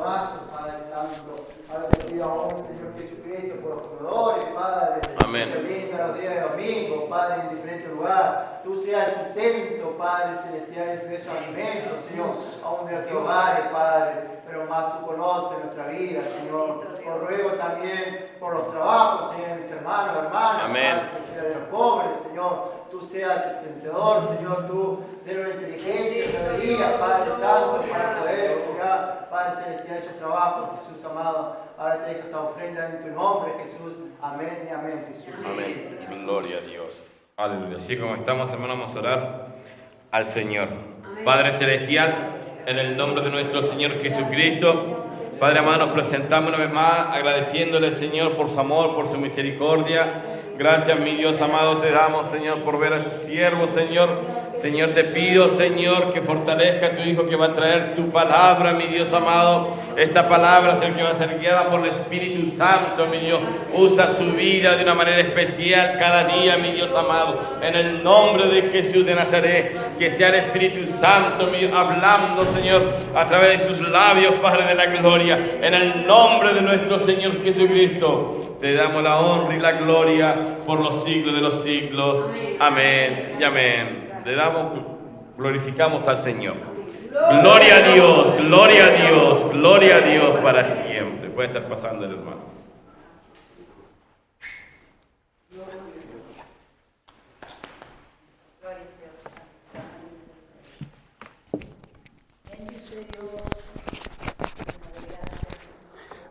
nuestro Padre Santo. Padre, te pido aún, Señor Jesucristo, por los corredores, Padre. Amén. Que brinda los días de domingo, Padre, en diferentes lugares. Tú seas el sustento, Padre Celestial, de esos alimentos, Señor, aún de nuestros hogares, Padre. Pero más tú conoces nuestra vida, Señor. Os ruego también por los trabajos, Señor, de mis hermanos, hermanas. Amén. Padre, de los pobres, Señor. Tú seas el sustentador, Señor, tú denos la inteligencia, sabiduría, Padre Santo, para poder llegar, Padre Celestial, esos trabajos, Jesús amado. Ahora te dejo esta ofrenda en tu nombre, Jesús. Amén y amén, Jesús. Amén. Gloria a Dios. Aleluya. Así como estamos, hermanos, vamos a orar al Señor. Padre Celestial, en el nombre de nuestro Señor Jesucristo, Padre amado, nos presentamos una vez más agradeciéndole al Señor por su amor, por su misericordia. Gracias, mi Dios amado, te damos, Señor, por ver a tu siervo, Señor. Señor, te pido, Señor, que fortalezca a tu Hijo que va a traer tu palabra, mi Dios amado. Esta palabra, Señor, que va a ser guiada por el Espíritu Santo, mi Dios. Usa su vida de una manera especial cada día, mi Dios amado. En el nombre de Jesús de Nazaret, que sea el Espíritu Santo, mi Dios, hablando, Señor, a través de sus labios, Padre de la gloria. En el nombre de nuestro Señor Jesucristo, te damos la honra y la gloria por los siglos de los siglos. Amén y amén. Le damos, glorificamos al Señor. Gloria a Dios, gloria a Dios, gloria a Dios para siempre. Puede estar pasando el hermano.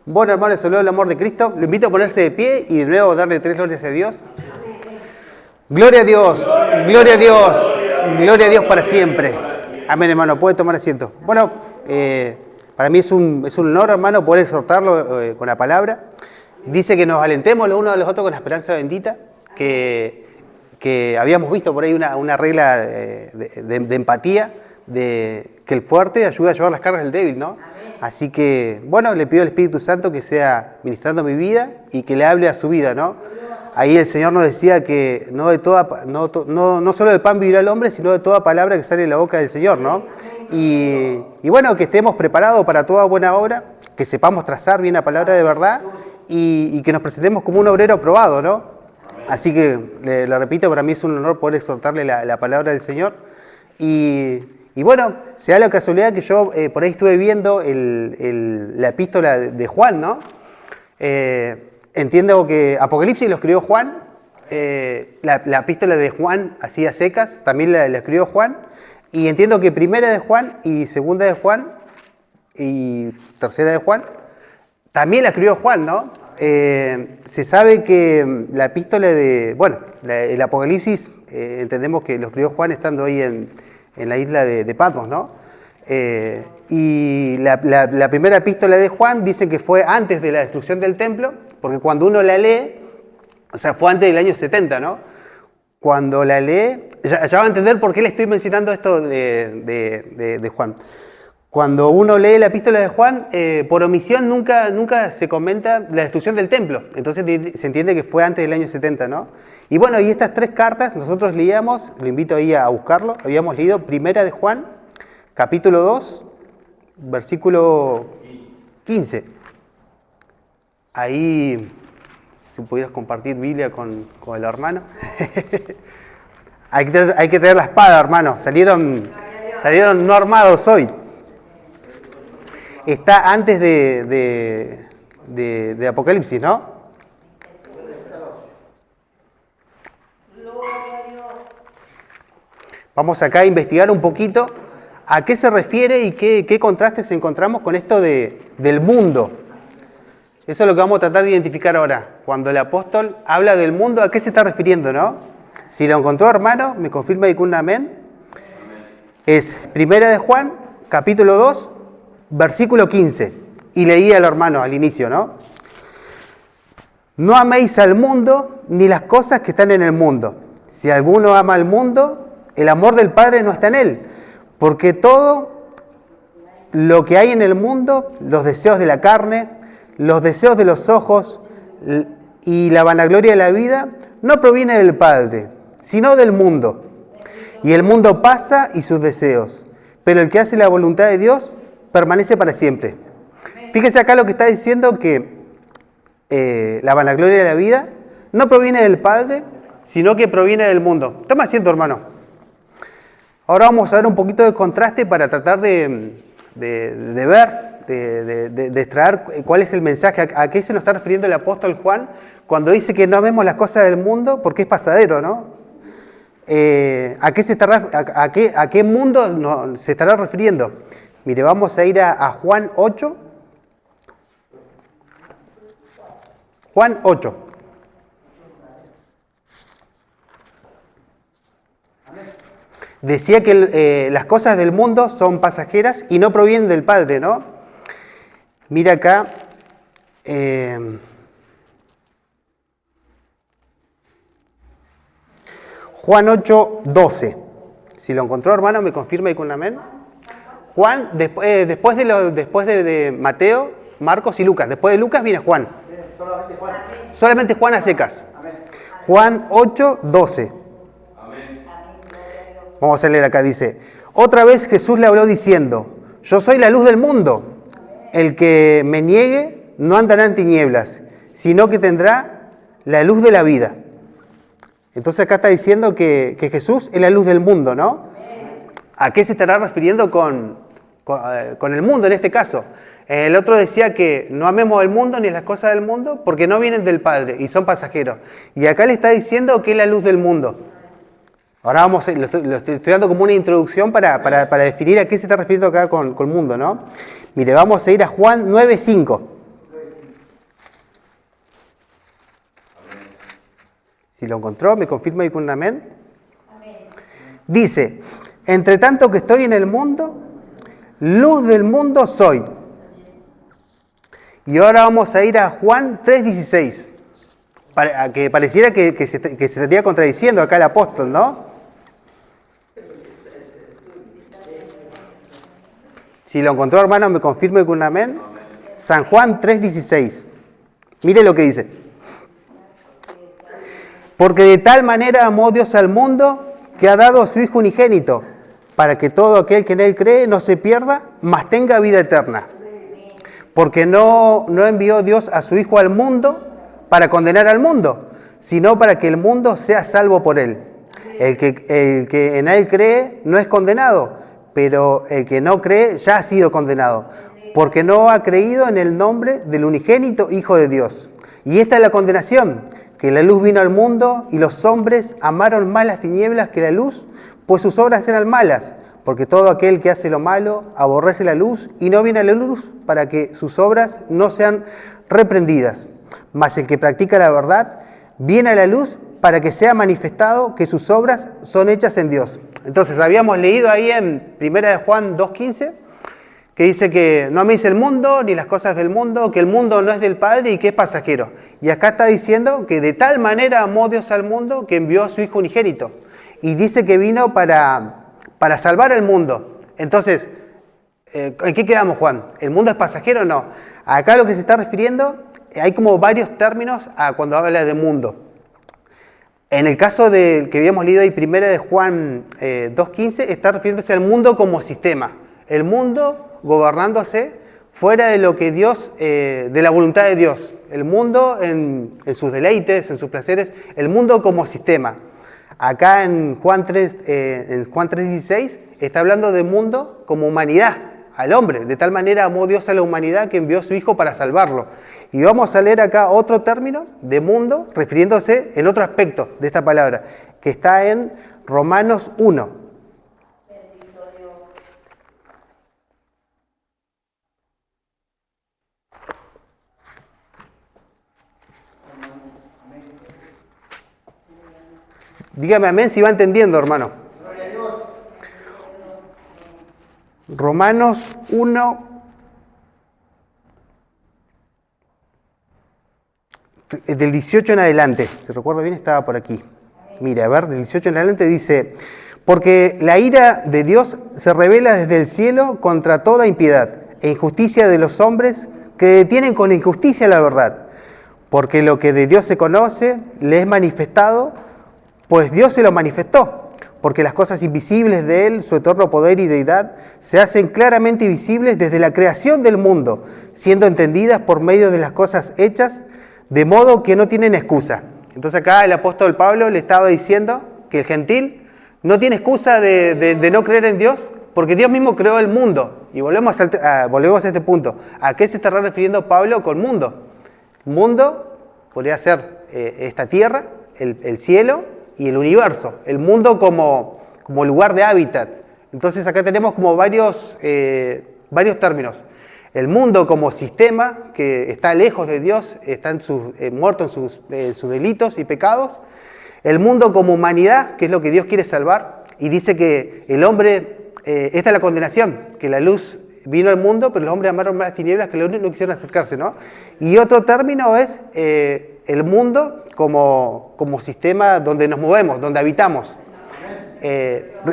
Bueno, hermanos, saludo el amor de Cristo. Lo invito a ponerse de pie y de nuevo darle 3 glorias a Dios. Gloria a Dios, gloria a Dios, gloria a Dios para siempre. Amén, hermano, puede tomar asiento. Bueno, para mí es un honor, hermano, poder exhortarlo con la palabra. Dice que nos alentemos los unos a los otros con la esperanza bendita, que habíamos visto por ahí una regla de empatía, de que el fuerte ayuda a llevar las cargas del débil, ¿no? Así que, bueno, le pido al Espíritu Santo que sea ministrando mi vida y que le hable a su vida, ¿no? Ahí el Señor nos decía que no solo de pan vivirá el hombre, sino de toda palabra que sale de la boca del Señor, ¿no? Y bueno, que estemos preparados para toda buena obra, que sepamos trazar bien la palabra de verdad y que nos presentemos como un obrero aprobado, ¿no? Así que, le repito, para mí es un honor poder exhortarle la palabra del Señor. Y bueno, se da la casualidad que yo por ahí estuve viendo la epístola de Juan, ¿no? Entiendo que Apocalipsis lo escribió Juan, la epístola de Juan, así a secas, también la escribió Juan, y entiendo que primera de Juan y segunda de Juan y tercera de Juan, también la escribió Juan, ¿no? Se sabe que la epístola el Apocalipsis, entendemos que lo escribió Juan estando ahí en la isla de Patmos, ¿no? Y la primera epístola de Juan dice que fue antes de la destrucción del templo, porque cuando uno la lee, o sea, fue antes del año 70, ¿no? Cuando la lee, ya va a entender por qué le estoy mencionando esto de Juan. Cuando uno lee la epístola de Juan, por omisión nunca se comenta la destrucción del templo. Entonces se entiende que fue antes del año 70, ¿no? Y bueno, y estas 3 cartas nosotros leíamos, lo invito ahí a buscarlo, habíamos leído primera de Juan, capítulo 2, versículo 15. Ahí, si pudieras compartir Biblia con el hermano. Hay que tener la espada, hermano. Salieron no armados hoy. Está antes de Apocalipsis, ¿no? Vamos acá a investigar un poquito a qué se refiere y qué contrastes encontramos con esto del mundo. Eso es lo que vamos a tratar de identificar ahora. Cuando el apóstol habla del mundo, ¿a qué se está refiriendo, no? Si lo encontró, hermano, me confirma y con un amén. Es primera de Juan, capítulo 2, versículo 15. Y leía al hermano al inicio, ¿no? No améis al mundo ni las cosas que están en el mundo. Si alguno ama al mundo, el amor del Padre no está en él. Porque todo lo que hay en el mundo, los deseos de la carne, los deseos de los ojos y la vanagloria de la vida, no proviene del Padre, sino del mundo. Y el mundo pasa y sus deseos, pero el que hace la voluntad de Dios permanece para siempre. Fíjese acá lo que está diciendo, que la vanagloria de la vida no proviene del Padre, sino que proviene del mundo. Toma asiento, hermano. Ahora vamos a ver un poquito de contraste para tratar de ver, de extraer cuál es el mensaje, a qué se nos está refiriendo el apóstol Juan cuando dice que no vemos las cosas del mundo porque es pasadero, ¿no? ¿A qué mundo se estará refiriendo? Mire, vamos a ir a Juan 8. Juan 8. Decía que las cosas del mundo son pasajeras y no provienen del Padre, ¿no? Mira acá. Juan 8, 12. Si lo encontró, hermano, me confirma y con un amén. Juan, después de Mateo, Marcos y Lucas. Después de Lucas viene Juan. Solamente Juan. Solamente Juan a secas. Amén. Juan 8, 12. Amén. Vamos a leer acá, dice: otra vez Jesús le habló diciendo: yo soy la luz del mundo. El que me niegue no andará en tinieblas, sino que tendrá la luz de la vida. Entonces acá está diciendo que Jesús es la luz del mundo, ¿no? ¿A qué se estará refiriendo con el mundo en este caso? El otro decía que no amemos el mundo ni las cosas del mundo porque no vienen del Padre y son pasajeros. Y acá le está diciendo que es la luz del mundo. Ahora lo estoy dando como una introducción para definir a qué se está refiriendo acá con el mundo, ¿no? Mire, vamos a ir a Juan 9:5. Si lo encontró, me confirma y con un amén. Amén. Dice: entre tanto que estoy en el mundo, luz del mundo soy. Y ahora vamos a ir a Juan 3:16. Que pareciera que se estaría contradiciendo acá el apóstol, ¿no? Si lo encontró, hermano, me confirme con un amén. San Juan 3:16. Mire lo que dice. Porque de tal manera amó Dios al mundo que ha dado a su Hijo unigénito, para que todo aquel que en Él cree no se pierda, mas tenga vida eterna. Porque no envió Dios a su Hijo al mundo para condenar al mundo, sino para que el mundo sea salvo por Él. El que en Él cree no es condenado, pero el que no cree ya ha sido condenado, porque no ha creído en el nombre del unigénito Hijo de Dios. Y esta es la condenación, que la luz vino al mundo y los hombres amaron más las tinieblas que la luz, pues sus obras eran malas, porque todo aquel que hace lo malo aborrece la luz y no viene a la luz para que sus obras no sean reprendidas. Mas el que practica la verdad viene a la luz para que sea manifestado que sus obras son hechas en Dios. Entonces habíamos leído ahí en 1 de Juan 2:15 que dice que no améis el mundo ni las cosas del mundo, que el mundo no es del Padre y que es pasajero. Y acá está diciendo que de tal manera amó Dios al mundo que envió a su Hijo unigénito. Y dice que vino para salvar al mundo. Entonces, ¿en qué quedamos, Juan? ¿El mundo es pasajero o no? Acá lo que se está refiriendo, hay como varios términos cuando habla de mundo. En el caso del que habíamos leído ahí, 1 de Juan 2:15, está refiriéndose al mundo como sistema. El mundo gobernándose fuera de lo que Dios, de la voluntad de Dios. El mundo en sus deleites, en sus placeres, el mundo como sistema. Acá en Juan 3:16 está hablando de mundo como humanidad, al hombre. De tal manera amó Dios a la humanidad que envió a su Hijo para salvarlo. Y vamos a leer acá otro término de mundo, refiriéndose en otro aspecto de esta palabra, que está en Romanos 1. Dígame amén si va entendiendo, hermano. Romanos 1, del 18 en adelante. Si recuerdo bien, estaba por aquí. Mira, a ver, del 18 en adelante dice: porque la ira de Dios se revela desde el cielo contra toda impiedad e injusticia de los hombres que detienen con injusticia la verdad. Porque lo que de Dios se conoce le es manifestado, pues Dios se lo manifestó, porque las cosas invisibles de Él, su eterno poder y deidad, se hacen claramente visibles desde la creación del mundo, siendo entendidas por medio de las cosas hechas, de modo que no tienen excusa. Entonces acá el apóstol Pablo le estaba diciendo que el gentil no tiene excusa de no creer en Dios, porque Dios mismo creó el mundo. Y volvemos a este punto. ¿A qué se está refiriendo Pablo con mundo? Mundo podría ser esta tierra, el cielo y el universo. El mundo como lugar de hábitat. Entonces acá tenemos como varios términos. El mundo como sistema que está lejos de Dios, está muerto en sus delitos y pecados. El mundo como humanidad, que es lo que Dios quiere salvar. Y dice que el hombre... esta es la condenación, que la luz vino al mundo, pero los hombres amaron más las tinieblas que la luz, no quisieron acercarse, ¿no? Y otro término es el mundo como sistema donde nos movemos, donde habitamos.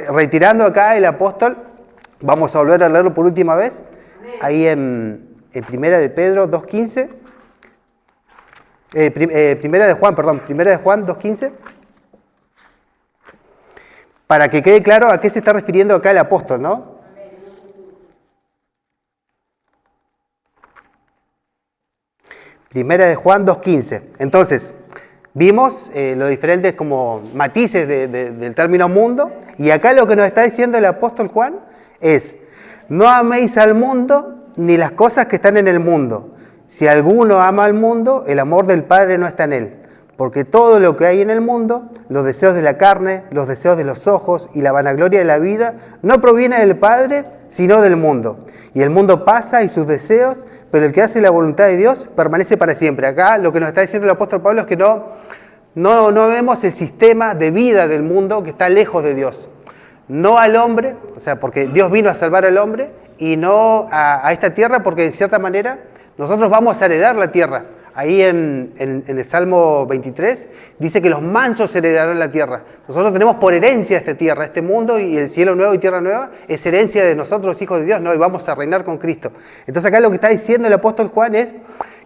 Retirando acá el apóstol, vamos a volver a leerlo por última vez, ahí en Primera de Pedro 2.15, Primera de Juan 2.15, para que quede claro a qué se está refiriendo acá el apóstol, ¿no? Primera de Juan 2.15. Entonces, vimos los diferentes como matices del término mundo, y acá lo que nos está diciendo el apóstol Juan es: no améis al mundo ni las cosas que están en el mundo. Si alguno ama al mundo, el amor del Padre no está en él. Porque todo lo que hay en el mundo, los deseos de la carne, los deseos de los ojos y la vanagloria de la vida, no proviene del Padre, sino del mundo. Y el mundo pasa y sus deseos, pero el que hace la voluntad de Dios permanece para siempre. Acá lo que nos está diciendo el apóstol Pablo es que no vemos el sistema de vida del mundo que está lejos de Dios. No al hombre, o sea, porque Dios vino a salvar al hombre, y no a esta tierra, porque de cierta manera nosotros vamos a heredar la tierra. Ahí en el Salmo 23 dice que los mansos heredarán la tierra. Nosotros tenemos por herencia esta tierra, este mundo, y el cielo nuevo y tierra nueva es herencia de nosotros, hijos de Dios, ¿no? Y vamos a reinar con Cristo. Entonces acá lo que está diciendo el apóstol Juan es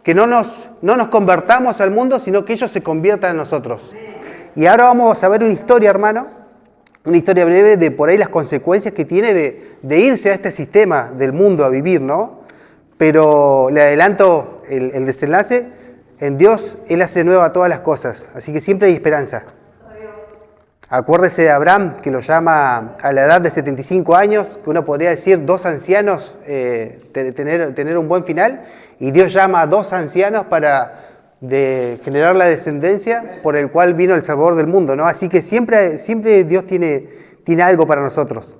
que no nos convertamos al mundo, sino que ellos se conviertan en nosotros. Y ahora vamos a ver una historia, hermano, una historia breve de por ahí las consecuencias que tiene de irse a este sistema del mundo a vivir, ¿no? Pero le adelanto el desenlace. En Dios, Él hace nueva todas las cosas, así que siempre hay esperanza. Acuérdese de Abraham, que lo llama a la edad de 75 años, que uno podría decir 2 ancianos tener un buen final, y Dios llama a 2 ancianos para generar la descendencia por el cual vino el Salvador del mundo, ¿no? Así que siempre Dios tiene algo para nosotros.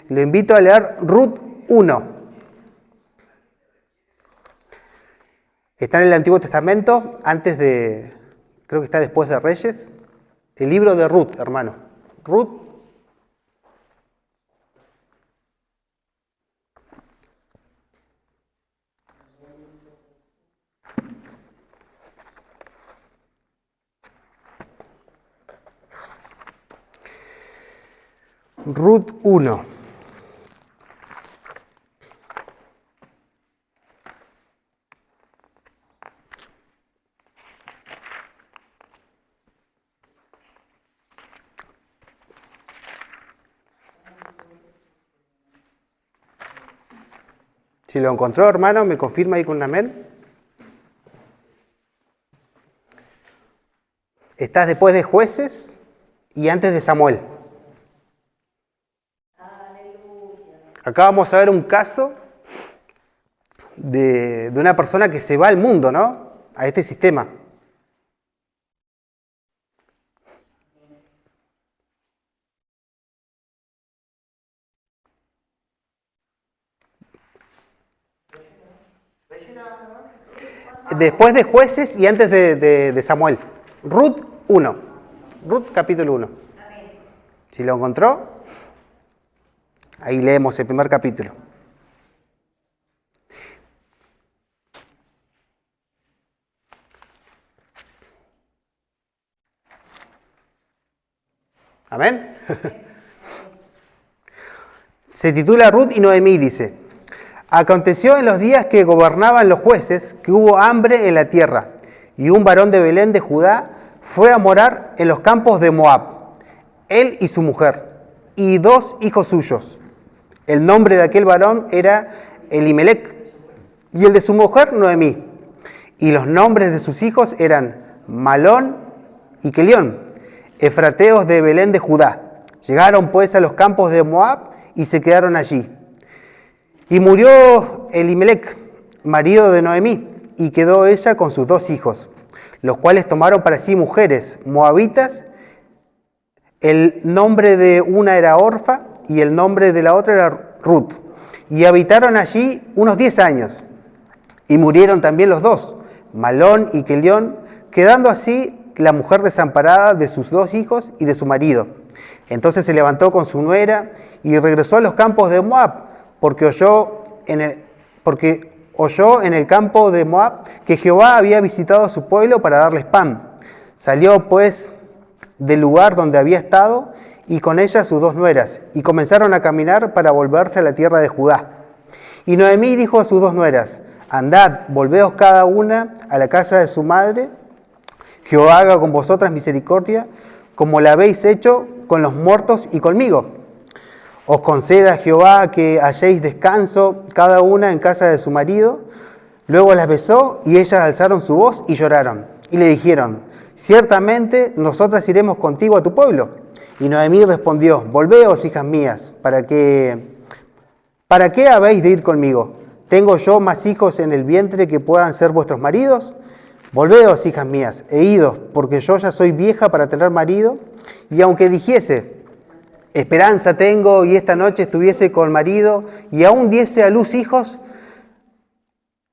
Lo invito a leer Ruth 1. Está en el Antiguo Testamento, creo que está después de Reyes, el libro de Ruth, hermano. Ruth. Ruth 1. Si lo encontró, hermano, me confirma ahí con un amén. Estás después de Jueces y antes de Samuel. Acá vamos a ver un caso de una persona que se va al mundo, ¿no? A este sistema. Después de Jueces y antes de Samuel. Ruth 1. Ruth capítulo 1. Si lo encontró, ahí leemos el primer capítulo. Amén. Se titula Ruth y Noemí, dice: aconteció en los días que gobernaban los jueces que hubo hambre en la tierra, y un varón de Belén de Judá fue a morar en los campos de Moab, él y su mujer. y 2 hijos suyos. El nombre de aquel varón era Elimelec, y el de su mujer Noemí. Y los nombres de sus hijos eran Malón y Kelión, efrateos de Belén de Judá. Llegaron pues a los campos de Moab y se quedaron allí. Y murió Elimelec, marido de Noemí, y quedó ella con sus 2 hijos, los cuales tomaron para sí mujeres moabitas. El nombre de una era Orfa y el nombre de la otra era Ruth. Y habitaron allí unos 10 años. Y murieron también los 2, Malón y Kelión, quedando así la mujer desamparada de sus 2 hijos y de su marido. Entonces se levantó con su nuera y regresó a los campos de Moab, porque oyó en el campo de Moab que Jehová había visitado a su pueblo para darles pan. Salió pues del lugar donde había estado y con ella sus 2 nueras, y comenzaron a caminar para volverse a la tierra de Judá. Y Noemí dijo a sus 2 nueras: andad, volveos cada una a la casa de su madre. Jehová haga con vosotras misericordia, como la habéis hecho con los muertos y conmigo. Os conceda Jehová que halléis descanso cada una en casa de su marido. Luego las besó y ellas alzaron su voz y lloraron. Y le dijeron: ciertamente nosotras iremos contigo a tu pueblo. Y Noemí respondió: volveos, hijas mías, ¿para qué habéis de ir conmigo? ¿Tengo yo más hijos en el vientre que puedan ser vuestros maridos? Volveos, hijas mías, e idos, porque yo ya soy vieja para tener marido. Y aunque dijese: esperanza tengo y esta noche estuviese con marido, y aún diese a luz hijos,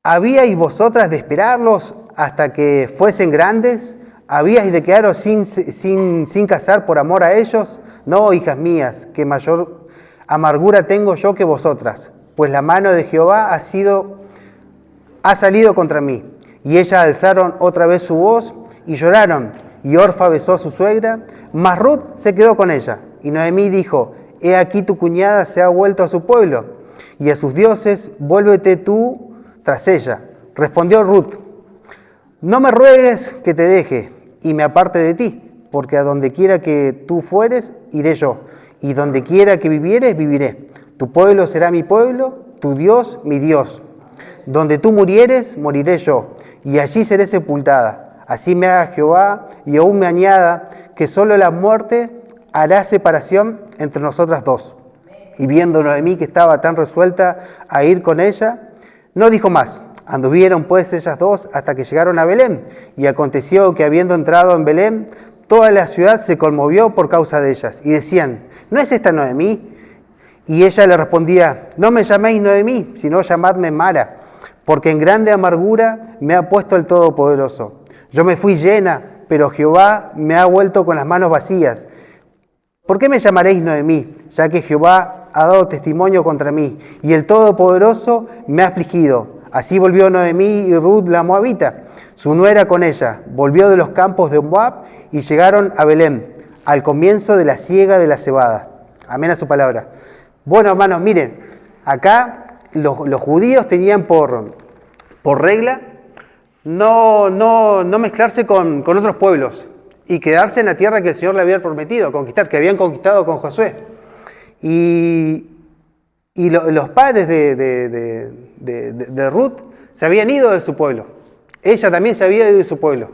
¿habíais vosotras de esperarlos hasta que fuesen grandes? ¿Habíais de quedaros sin casar por amor a ellos? No, hijas mías, que mayor amargura tengo yo que vosotras, pues la mano de Jehová ha salido contra mí. Y ellas alzaron otra vez su voz y lloraron, y Orfa besó a su suegra, mas Ruth se quedó con ella. Y Noemí dijo: he aquí tu cuñada se ha vuelto a su pueblo y a sus dioses, vuélvete tú tras ella. Respondió Ruth: no me ruegues que te deje y me aparte de ti, porque a donde quiera que tú fueres, iré yo, y donde quiera que vivieres, viviré. Tu pueblo será mi pueblo, tu Dios mi Dios. Donde tú murieres, moriré yo, y allí seré sepultada. Así me haga Jehová, y aún me añada, que solo la muerte hará separación entre nosotras 2. Y viendo Noemí que estaba tan resuelta a ir con ella, no dijo más. Anduvieron pues ellas 2 hasta que llegaron a Belén. Y aconteció que habiendo entrado en Belén, toda la ciudad se conmovió por causa de ellas. Y decían: ¿no es esta Noemí? Y ella le respondía: no me llaméis Noemí, sino llamadme Mara, porque en grande amargura me ha puesto el Todopoderoso. Yo me fui llena, pero Jehová me ha vuelto con las manos vacías. ¿Por qué me llamaréis Noemí? Ya que Jehová ha dado testimonio contra mí, y el Todopoderoso me ha afligido. Así volvió Noemí y Ruth la moabita, su nuera con ella. Volvió de los campos de Moab y llegaron a Belén, al comienzo de la siega de la cebada. Amén a su palabra. Bueno, hermanos, miren, acá los judíos tenían por regla no mezclarse con otros pueblos y quedarse en la tierra que el Señor le había prometido conquistar, que habían conquistado con Josué. Y los padres de Ruth se habían ido de su pueblo. Ella también se había ido de su pueblo.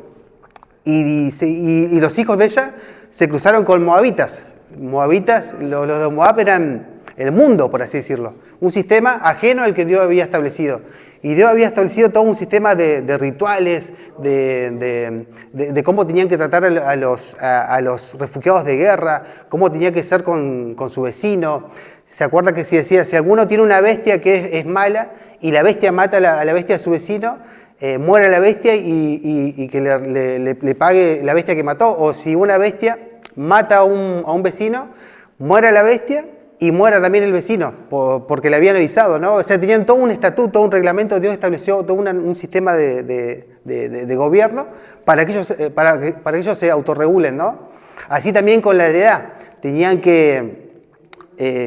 Y los hijos de ella se cruzaron con moabitas. Los de Moab eran el mundo, por así decirlo. Un sistema ajeno al que Dios había establecido. Y Dios había establecido todo un sistema de rituales, de cómo tenían que tratar a los refugiados de guerra, cómo tenía que ser con su vecino. ¿Se acuerda que si decía, si alguno tiene una bestia que es mala y la bestia mata a la bestia de su vecino, muere la bestia y que le pague la bestia que mató? O si una bestia mata a un vecino, muera la bestia y muera también el vecino, porque le habían avisado, ¿no? O sea, tenían todo un estatuto, un reglamento. Dios estableció todo un sistema de gobierno para que ellos se autorregulen, ¿no? Así también con la heredad. Tenían que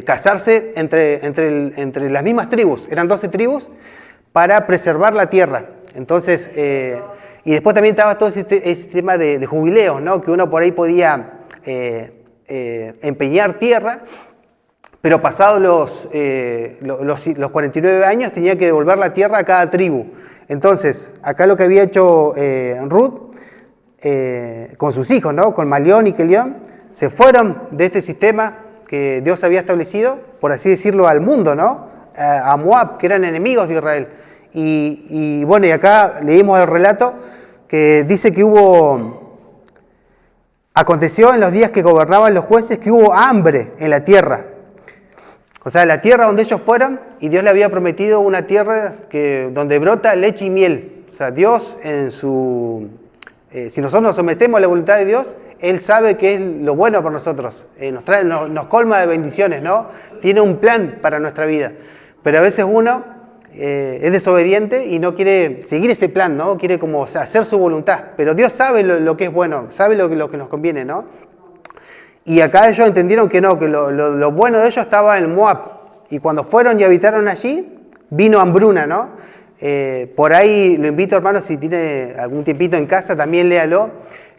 casarse entre las mismas tribus. Eran 12 tribus para preservar la tierra. Entonces, y después también estaba todo ese sistema de jubileos, ¿no? Que uno por ahí podía empeñar tierra pero pasados los 49 años tenía que devolver la tierra a cada tribu. Entonces, acá lo que había hecho Ruth con sus hijos, ¿no? Con Malión y Kelión, se fueron de este sistema que Dios había establecido, por así decirlo, al mundo, ¿no? A Moab, que eran enemigos de Israel. Y bueno, y acá leímos el relato que dice que aconteció en los días que gobernaban los jueces que hubo hambre en la tierra. O sea, la tierra donde ellos fueron, y Dios le había prometido una tierra donde brota leche y miel. O sea, Dios si nosotros nos sometemos a la voluntad de Dios, Él sabe que es lo bueno por nosotros. Nos colma de bendiciones, ¿no? Tiene un plan para nuestra vida. Pero a veces uno es desobediente y no quiere seguir ese plan, ¿no? Quiere como hacer su voluntad. Pero Dios sabe lo que es bueno, sabe lo que nos conviene, ¿no? Y acá ellos entendieron que no, que lo bueno de ellos estaba en Moab. Y cuando fueron y habitaron allí, vino hambruna, ¿no? Por ahí lo invito, hermano, si tiene algún tiempito en casa, también léalo.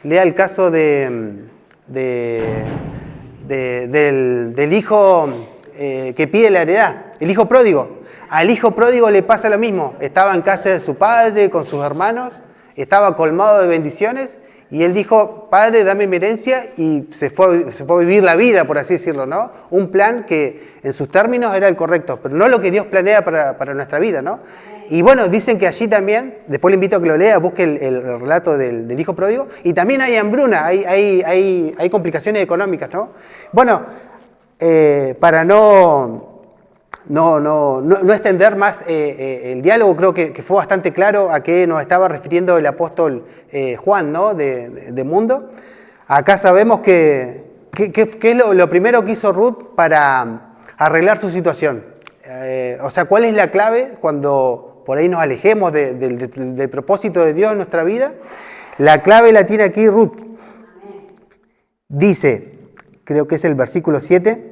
Lea el caso del hijo que pide la heredad, el hijo pródigo. Al hijo pródigo le pasa lo mismo. Estaba en casa de su padre, con sus hermanos, estaba colmado de bendiciones, y él dijo: Padre, dame mi herencia, y se fue a vivir la vida, por así decirlo, ¿no? Un plan que en sus términos era el correcto, pero no lo que Dios planea para nuestra vida, ¿no? Y bueno, dicen que allí también, después le invito a que lo lea, busque el relato del hijo pródigo, y también hay hambruna, hay complicaciones económicas, ¿no? Bueno, para no extender más el diálogo, creo que fue bastante claro a qué nos estaba refiriendo el apóstol Juan, ¿no? de Mundo. Acá sabemos que es lo primero que hizo Ruth para arreglar su situación. O sea, ¿cuál es la clave cuando por ahí nos alejemos del propósito de Dios en nuestra vida? La clave la tiene aquí Ruth. Dice, creo que es el versículo 7,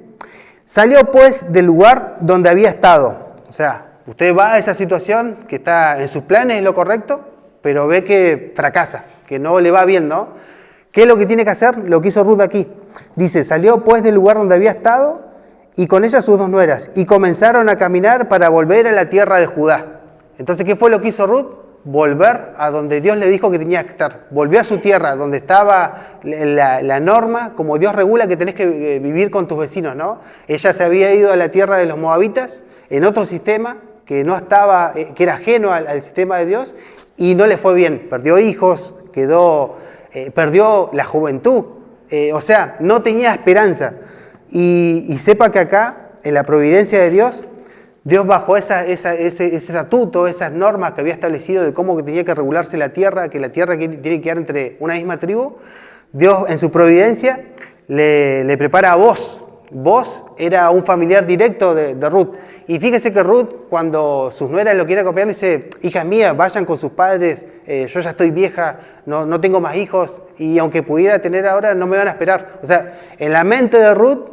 salió pues del lugar donde había estado. O sea, usted va a esa situación que está en sus planes, es lo correcto, pero ve que fracasa, que no le va bien, ¿no? ¿Qué es lo que tiene que hacer? Lo que hizo Ruth aquí. Dice, salió pues del lugar donde había estado y con ella sus 2 nueras, y comenzaron a caminar para volver a la tierra de Judá. Entonces, ¿qué fue lo que hizo Ruth? Volver a donde Dios le dijo que tenía que estar. Volvió a su tierra, donde estaba la norma, como Dios regula que tenés que vivir con tus vecinos, ¿no? Ella se había ido a la tierra de los moabitas, en otro sistema que no estaba, que era ajeno al sistema de Dios, y no le fue bien. Perdió hijos, perdió la juventud, o sea, no tenía esperanza. Y sepa que acá, en la providencia de Dios, Dios bajó ese estatuto, esas normas que había establecido de cómo que tenía que regularse la tierra, que la tierra tiene que quedar entre una misma tribu. Dios en su providencia le prepara a Boz. Boz era un familiar directo de Ruth. Y fíjese que Ruth, cuando sus nueras lo quieren copiar, dice: hijas mías, vayan con sus padres, yo ya estoy vieja, no tengo más hijos, y aunque pudiera tener ahora, no me van a esperar. O sea, en la mente de Ruth,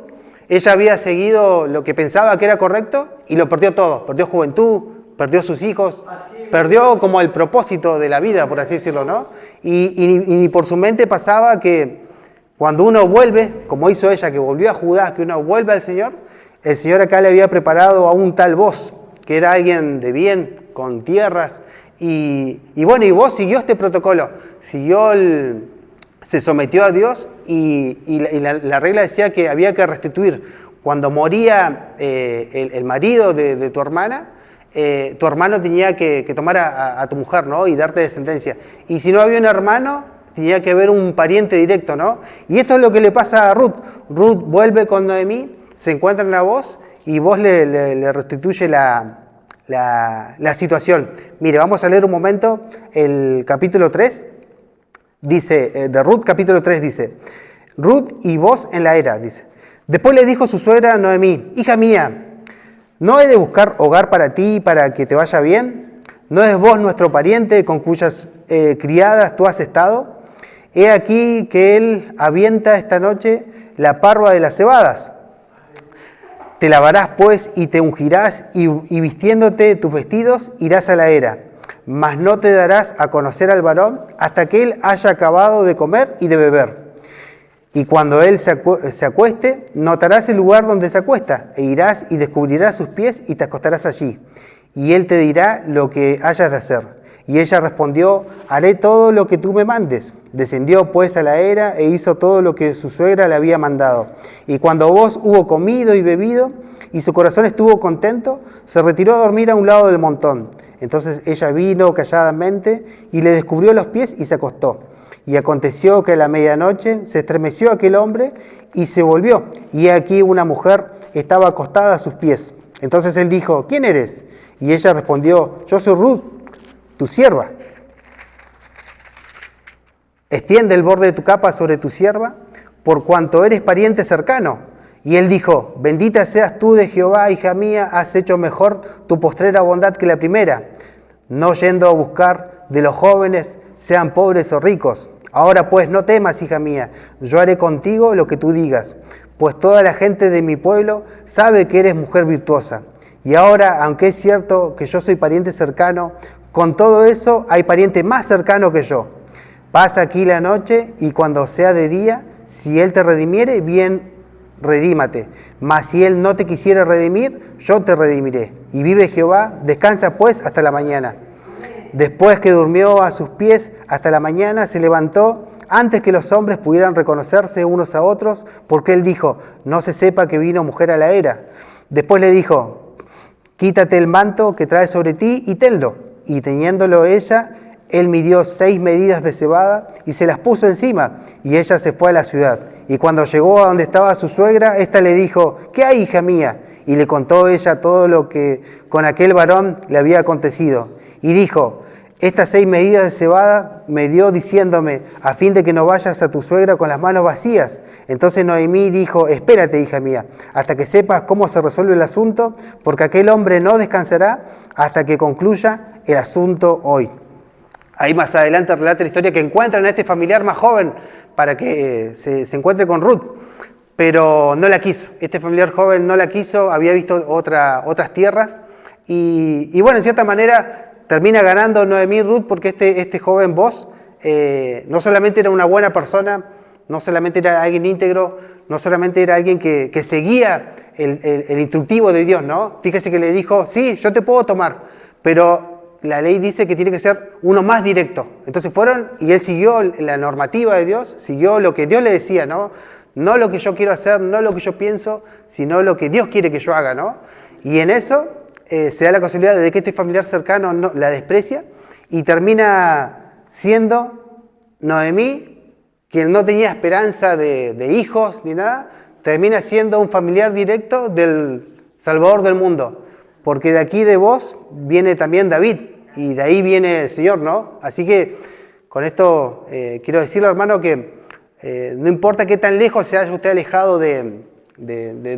ella había seguido lo que pensaba que era correcto y lo perdió todo. Perdió juventud, perdió sus hijos, perdió como el propósito de la vida, por así decirlo, ¿no? Y ni por su mente pasaba que cuando uno vuelve, como hizo ella, que volvió a Judá, que uno vuelve al Señor, el Señor acá le había preparado a un tal Boz, que era alguien de bien, con tierras. Y bueno, y Boz siguió este protocolo, se sometió a Dios, y la regla decía que había que restituir. Cuando moría el marido de tu hermana, tu hermano tenía que tomar a tu mujer, ¿no? Y darte descendencia. Y si no había un hermano, tenía que haber un pariente directo, ¿no? Y esto es lo que le pasa a Ruth. Ruth vuelve con Noemí, se encuentran a Boz, y Boz le restituye la situación. Mire, vamos a leer un momento el capítulo 3. Dice, de Ruth, capítulo 3, dice: Ruth y Boz en la era, dice. Después le dijo su suegra Noemí: hija mía, ¿no he de buscar hogar para ti para que te vaya bien? ¿No es vos nuestro pariente con cuyas criadas tú has estado? He aquí que él avienta esta noche la parva de las cebadas. Te lavarás pues y te ungirás, y vistiéndote tus vestidos irás a la era. Mas no te darás a conocer al varón hasta que él haya acabado de comer y de beber. Y cuando él se acueste, notarás el lugar donde se acuesta, e irás y descubrirás sus pies y te acostarás allí. Y él te dirá lo que hayas de hacer. Y ella respondió, haré todo lo que tú me mandes. Descendió pues a la era e hizo todo lo que su suegra le había mandado. Y cuando vos hubo comido y bebido, y su corazón estuvo contento, se retiró a dormir a un lado del montón. Entonces ella vino calladamente y le descubrió los pies y se acostó. Y aconteció que a la medianoche se estremeció aquel hombre y se volvió. Y aquí una mujer estaba acostada a sus pies. Entonces él dijo, ¿quién eres? Y ella respondió, yo soy Ruth, tu sierva. Extiende el borde de tu capa sobre tu sierva, por cuanto eres pariente cercano. Y él dijo, bendita seas tú de Jehová, hija mía, has hecho mejor tu postrera bondad que la primera, no yendo a buscar de los jóvenes, sean pobres o ricos. Ahora pues no temas, hija mía, yo haré contigo lo que tú digas, pues toda la gente de mi pueblo sabe que eres mujer virtuosa. Y ahora, aunque es cierto que yo soy pariente cercano, con todo eso hay pariente más cercano que yo. Pasa aquí la noche y cuando sea de día, si él te redimiere, bien, redímate. Mas si él no te quisiera redimir, yo te redimiré. Y vive Jehová, descansa pues hasta la mañana. Después que durmió a sus pies hasta la mañana, se levantó antes que los hombres pudieran reconocerse unos a otros, porque él dijo, no se sepa que vino mujer a la era. Después le dijo, quítate el manto que traes sobre ti y tenlo. Y teniéndolo ella, él midió 6 medidas de cebada y se las puso encima, y ella se fue a la ciudad. Y cuando llegó a donde estaba su suegra, ésta le dijo, ¿qué hay, hija mía? Y le contó ella todo lo que con aquel varón le había acontecido. Y dijo, estas 6 medidas de cebada me dio diciéndome, a fin de que no vayas a tu suegra con las manos vacías. Entonces Noemí dijo, espérate, hija mía, hasta que sepas cómo se resuelve el asunto, porque aquel hombre no descansará hasta que concluya el asunto hoy. Ahí más adelante relata la historia que encuentran a este familiar más joven para que se encuentre con Ruth, pero no la quiso. Este familiar joven no la quiso, había visto otras tierras y bueno, en cierta manera termina ganando Noemí Ruth porque este joven Boz no solamente era una buena persona, no solamente era alguien íntegro, no solamente era alguien que seguía el instructivo de Dios, ¿no? Fíjese que le dijo, sí, yo te puedo tomar, pero la ley dice que tiene que ser uno más directo. Entonces fueron y él siguió la normativa de Dios, siguió lo que Dios le decía, ¿no? No lo que yo quiero hacer, no lo que yo pienso, sino lo que Dios quiere que yo haga, ¿no? Y en eso se da la posibilidad de que este familiar cercano la desprecia y termina siendo Noemí, quien no tenía esperanza de hijos ni nada, termina siendo un familiar directo del Salvador del mundo. Porque de aquí de vos viene también David y de ahí viene el Señor, ¿no? Así que con esto quiero decirle, hermano, que no importa qué tan lejos se haya usted alejado de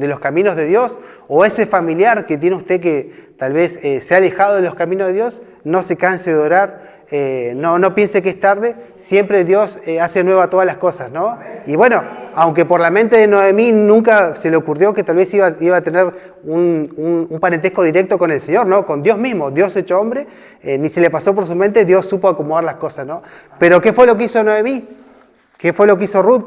los caminos de Dios, o ese familiar que tiene usted que tal vez se ha alejado de los caminos de Dios, no se canse de orar, no piense que es tarde, siempre Dios hace nueva todas las cosas, ¿no? Y bueno, aunque por la mente de Noemí nunca se le ocurrió que tal vez iba a tener un parentesco directo con el Señor, ¿no? Con Dios mismo, Dios hecho hombre, ni se le pasó por su mente, Dios supo acomodar las cosas, ¿no? Pero ¿qué fue lo que hizo Noemí? ¿Qué fue lo que hizo Ruth?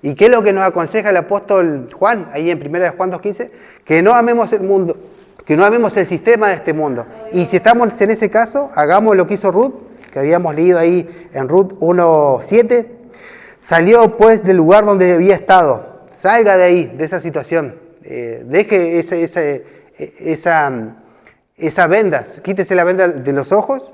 ¿Y qué es lo que nos aconseja el apóstol Juan, ahí en 1 Juan 2:15? Que no amemos el mundo, que no amemos el sistema de este mundo. Y si estamos en ese caso, hagamos lo que hizo Ruth, que habíamos leído ahí en Ruth 1:7. Salió pues del lugar donde había estado, salga de ahí, de esa situación, deje esa venda, quítese la venda de los ojos,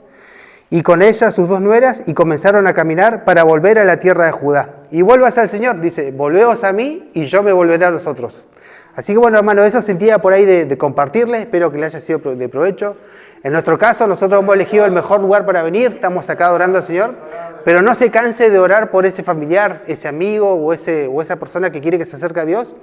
y con ella sus 2 nueras, y comenzaron a caminar para volver a la tierra de Judá. Y vuelvas al Señor, dice, volveos a mí y yo me volveré a vosotros. Así que bueno, hermano, eso sentía por ahí de compartirles, espero que le haya sido de provecho. En nuestro caso, nosotros hemos elegido el mejor lugar para venir, estamos acá adorando al Señor, pero no se canse de orar por ese familiar, ese amigo o esa persona que quiere que se acerque a Dios.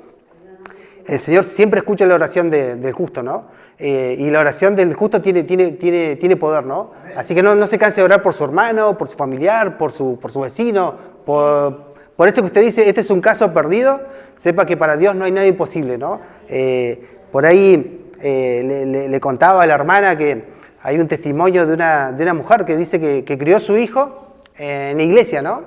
El Señor siempre escucha la oración del justo, ¿no? Y la oración del justo tiene poder, ¿no? Así que no se canse de orar por su hermano, por su familiar, por su vecino, por eso que usted dice, este es un caso perdido, sepa que para Dios no hay nada imposible, ¿no? Por ahí le contaba a la hermana que hay un testimonio de una mujer que dice que crió a su hijo en la iglesia, ¿no?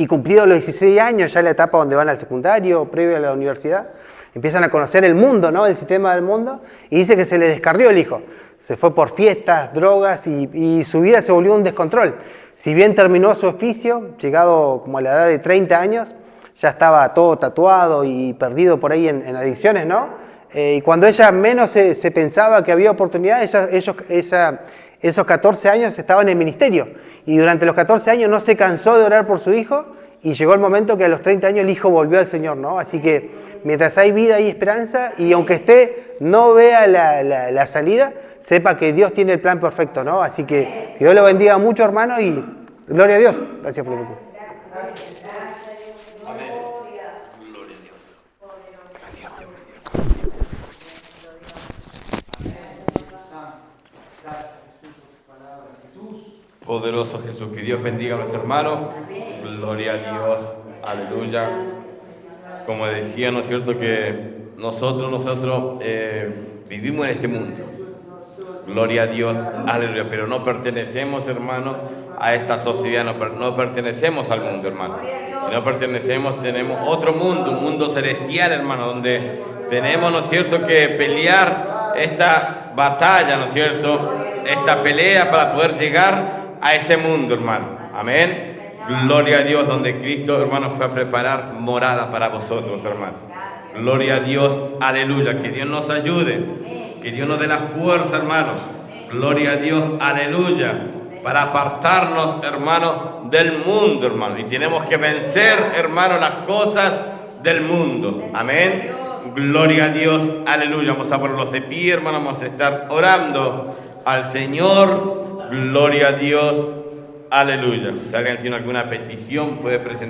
Y cumplidos los 16 años, ya la etapa donde van al secundario, previo a la universidad, empiezan a conocer el mundo, ¿no? El sistema del mundo, y dice que se le descarrió el hijo. Se fue por fiestas, drogas y su vida se volvió un descontrol. Si bien terminó su oficio, llegado como a la edad de 30 años, ya estaba todo tatuado y perdido por ahí en adicciones, ¿no? Y cuando ella menos se pensaba que había oportunidad, esos 14 años estaba en el ministerio. Y durante los 14 años no se cansó de orar por su hijo y llegó el momento que a los 30 años el hijo volvió al Señor, ¿no? Así que mientras hay vida hay esperanza y aunque no vea la salida, sepa que Dios tiene el plan perfecto, ¿no? Así que Dios lo bendiga mucho, hermano, y gloria a Dios. Gracias por el tiempo. Poderoso Jesús, que Dios bendiga a nuestro hermano. Gloria a Dios, aleluya. Como decía, ¿no es cierto?, que nosotros vivimos en este mundo. Gloria a Dios, aleluya. Pero no pertenecemos, hermanos, a esta sociedad, no pertenecemos al mundo, hermano. Si no pertenecemos, tenemos otro mundo, un mundo celestial, hermano, donde tenemos, ¿no es cierto?, que pelear esta batalla, ¿no es cierto?, esta pelea para poder llegar a ese mundo, hermano. Amén. Gloria a Dios, donde Cristo, hermano, fue a preparar morada para vosotros, hermano. Gloria a Dios, aleluya. Que Dios nos ayude, que Dios nos dé la fuerza, hermano. Gloria a Dios, aleluya. Para apartarnos, hermano, del mundo, hermano. Y tenemos que vencer, hermano, las cosas del mundo. Amén. Gloria a Dios, aleluya. Vamos a ponerlos de pie, hermano. Vamos a estar orando al Señor. Gloria a Dios, aleluya. Si alguien tiene alguna petición, puede presentar.